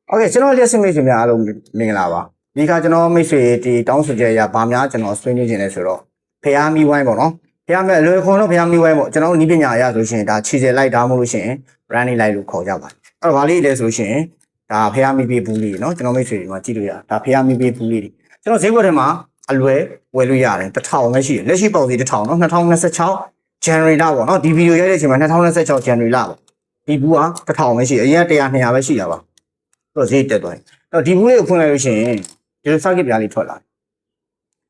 Okay ကျွန်တော်လက်စစ်မိတ်ဆွေများအားလုံးမင်္ဂလာပါဒီခါကျွန်တော်မိတ်ဆွေဒီတောင်းဆိုချက်အရဗာများကျွန်တော်ဆွေးနွေးခြင်းလဲဆိုတော့ဖျားမီဝိုင်းပေါ့နော်ဖျားမဲ့အလွယ်ခွန်တော့ဖျားမီဝိုင်းပေါ့ကျွန်တော်နီးပညာအရဆိုရှင်ဒါခြေစယ်လိုက်ဒါမှမဟုတ်လို့ရှင် running light လို့ခေါ်ကြပါတယ်အဲ့တော့ဗာလေးလဲဆိုရှင်ဒါဖျားမီပြေးဘူးလေးနော်ကျွန်တော်မိတ်ဆွေတွေမှာကြည့်လို့ရဒါဖျားမီပြေးဘူးလေးတွေကျွန်တော်ဈေးကွက်ထဲမှာအလွယ်ဝယ်လို့ရတယ်1000ပဲရှိတယ်လက်ရှိပေါက်စီ1000နော်2026 January လပေါ့နော်ဒီဗီဒီယိုရိုက်တဲ့အချိန်မှာ2026 January လပေါ့ဒီဘူးက1000ပဲရှိတယ်အရင်100 200ပဲရှိတာပါတော့ဈေးတက်သွားတယ်အဲ့တော့ဒီဘူးလေးကိုဖွင့်လိုက်လို့ရှိရင်ဒီလိုစကစ်ပြားလေးထွက်လာတယ်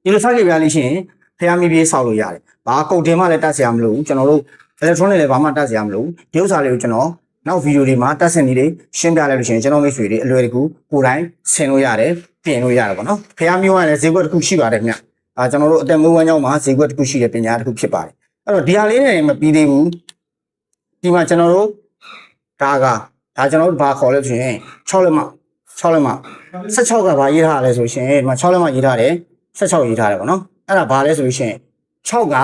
ဒီလိုစကစ်ပြားလေးရှိရင်ဖျားမီပြေးဆောက်လို့ရတယ်ဘာကုတ်တင်မှလည်းတက်စရာမလိုဘူးကျွန်တော်တို့ electronic လည်းဘာမှတက်စရာမလိုဘူးဒီဥစ္စာလေးကိုကျွန်တော်နောက်ဗီဒီယိုတွေမှာတက်ဆင်နေလေးရှင်းပြလိုက်လို့ရှိရင်ကျွန်တော်မိတ်ဆွေတွေအလွယ်တကူကိုယ်တိုင်ဆင်လို့ရတယ်ပြင်လို့ရတယ်ပေါ့နော်ဖျားမျိုးကလည်းဈေးကွက်တစ်ခုရှိပါတယ်ခင်ဗျကျွန်တော်တို့အသက်မွေးဝမ်းကြောင်းမှာဈေးကွက်တစ်ခုရှိတဲ့ပညာတစ်ခုဖြစ်ပါတယ်အဲ့တော့ဒီဟာလေးနဲ့မပြီးသေးဘူးဒီမှာကျွန်တော်တို့ဒါကျွန်တော်တို့ဘာခေါ်လဲဆိုရင်6လက်မ16ကဘာရေးထားလဲဆိုရှင်ဒီမှာ6လက်မရေးထားတယ်16ရေးထားတယ်ပေါ့နော်အဲ့ဒါဘာလဲဆိုလို့ရှိရင်6က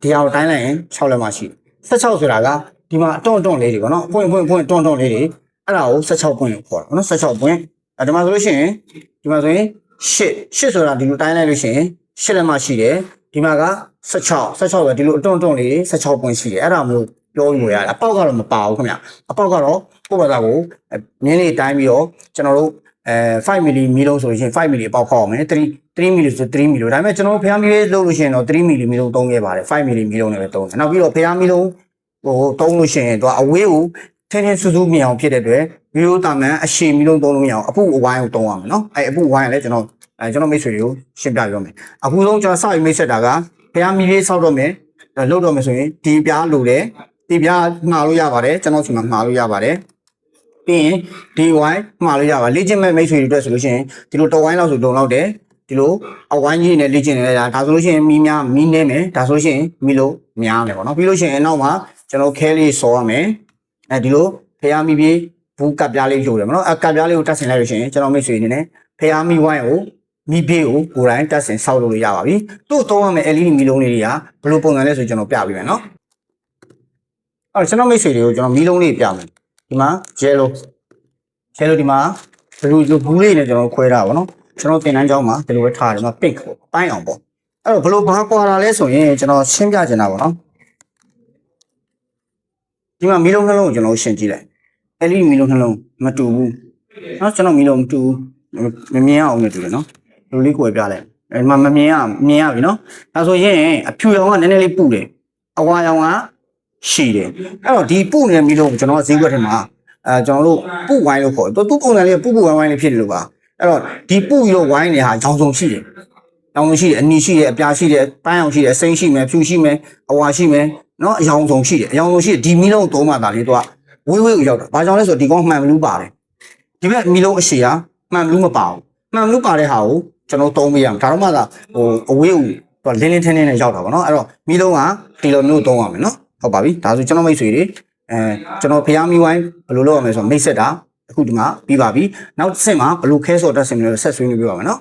ဒီဟာကိုတိုင်းလိုက်ရင်6လက်မရှိ16ဆိုတာကဒီမှာတွန့်လေးတွေပေါ့နော်ပွင့်တွန့်လေးတွေအဲ့ဒါကို16ပွင့်လို့ခေါ်တာပေါ့နော်16ပွင့်ဒီမှာဆိုလို့ရှိရင်ဒီမှာဆိုရင်8ဆိုတာဒီလိုတိုင်းလိုက်လို့ရှိရင်8လက်မရှိတယ်ဒီမှာက16ပဲဒီလိုတွန့်လေး16ပွင့်ရှိတယ်အဲ့ဒါမျိုးပြောလို့ရတယ်အပေါက်ကတော့မပါဘူးခင်ဗျအပေါက်ကတော့ကိုယ့်ဘာသာကိုမြင်းလေးတိုင်းပြီးတော့ကျွန်တော်တို့5 milli မီလုံးဆိုလို့ရှိရင်5 milli အပေါက်ခေါက်အောင်မယ်3 milli ဆို3 milli ဒါပေမဲ့ကျွန်တော်ဖျားမီလေးလုပ်လို့ရှိရင်တော့3 milli မီလုံးသုံးခဲ့ပါတယ်5 milli မီလုံးနဲ့ပဲသုံးတယ်နောက်ပြီးတော့ဖျားမီလုံးသုံးလို့ရှိရင်တော့အဝေးကိုထင်းစူးစူးမြင်အောင်ဖြစ်တဲ့အတွက်ဗီဒီယိုတာမန်အရှည်မီလုံးသုံးလို့မရအောင်အပူအဝိုင်းကိုသုံးရမယ်နော်အပူအဝိုင်းကလည်းကျွန်တော်မိတ်ဆွေတွေကိုရှင်းပြပြောမယ်အခုဆုံးကျွန်တော်စပြီးမိတ်ဆက်တာကဖျားမီလေးဆောက်တော့မယ်လုပ်တော့မယ်ဆိုရင်ဒီပြားလိုတယ်ဒီပြားမှားလို့ရပါတယ်ကျွန်တော်ဆီမှာမှားလို့ရပါတယ်ပြီးရင်ဒီဝိုင်းမှားလို့ရပါလေ့ကျင့်မဲ့မိတ်ဆွေတွေအတွက်ဆိုလို့ရှိရင်ဒီလိုတစ်ဝိုင်းလောက်ဆိုလုံလောက်တယ်ဒီလိုအဝိုင်းကြီးနဲ့လေ့ကျင့်နေဒါဆိုလို့ရှိရင်မီးနေမယ်ဒါဆိုလို့ရှိရင်မီးလို့များမယ်ပေါ့နော်ပြီးလို့ရှိရင်အနောက်မှာကျွန်တော်ခဲလေးစောရမယ်ဒီလိုဖျားမီပြေးဘူးကပ်ပြားလေးလိုတယ်ပေါ့နော်ကပ်ပြားလေးကိုတက်ဆင်လိုက်လို့ရှိရင်ကျွန်တော်မိတ်ဆွေအနေနဲ့ဖျားမီဝိုင်းကိုမီးပြေးကိုကိုယ်တိုင်တက်ဆင်ဆောက်လို့ရပါပြီတို့သုံးရမယ် LED မီးလုံးလေးတွေကဘယ်လိုပုံစံလဲဆိုကျွန်တော်ပြပေးမယ်နော်အဲ့ကျွန်တော်မိတ်ဆွေတွေကိုကျွန်တော်မီးလုံးလေးပြမယ်ဒီမှာ yellow ဒီမှာဘလူးဘူးလေးနဲ့ကျွန်တော်ခွဲတာပါနော်ကျွန်တော်တင်တန်းကျောင်းမှာဒီလိုပဲထားတယ်မှာ pink ပေါ့ပိုင်းအောင်ပေါ့အဲ့တော့ဘလို့ဘာကွာတာလဲဆိုရင်ကျွန်တော်ရှင်းပြချင်တာပေါ့နော်ဒီမှာမီးလုံးနှလုံးကိုကျွန်တော်ရှင်းကြည့်လိုက်အဲ့ဒီမီးလုံးနှလုံးမတူဘူးနော်ကျွန်တော်မီးလုံးမတူမမြင်အောင်နဲ့တူတယ်နော်လူလေးကိုပြလိုက်အဲ့မှာမမြင်ရပြီနော်ဒါဆိုရင်အဖြူရောင်ကနည်းနည်းလေးပူတယ်အဝါရောင်ကရှိတယ်အဲ့တော့ဒီပူနေတဲ့မီးလုံးကိုကျွန်တော်ဈေးကွက်ထဲမှာကျွန်တော်တို့ပူဝိုင်းလို့ခေါ်တယ်သူပုံစံလေးပူဝိုင်းလေးဖြစ်တယ်လို့ပါအဲ့တော့ဒီပူပြီးတော့ဝိုင်းနေဟာကြောင်စုံရှိတယ်အနီရှိတယ်အပြားရှိတယ်ပန်းအောင်ရှိတယ်အစိမ်းရှိမယ်ဖြူရှိမယ်အဝါရှိမယ်နော်အယောင်စုံရှိတယ်ဒီမီးလုံးသုံးမှသာလေသူကဝေးကိုရောက်တာဘာကြောင့်လဲဆိုတော့ဒီကောင်မှန်ဘလူးပါတယ်ဒီဘက်မီးလုံးအရှည်ကမှန်ဘလူးမပါဘူးမှန်ဘလူးပါတဲ့ဟာကိုကျွန်တော်သုံးပေးရမှာဒါတော့မှသာအဝေးကိုသူကလင်းထင်းနဲ့ရောက်တာပေါ့နော်အဲ့တော့မီးလုံးကဒီလိုမျိုးသုံးရမယ်နော်ဟုတ်ပါပြီဒါဆိုကျွန်တော်မိတ်ဆွေတွေကျွန်တော်ဖျားမီဝိုင်းဘယ်လိုလုပ်ရမလဲဆိုတော့မိတ်ဆက်တာအခုဒီမှာပြီးပါပြီနောက်တစ်ဆင့်မှာဘယ်လိုခဲစော်တက်ဆင်မလဲဆက်ဆွေးနွေးပြပါမယ်နော်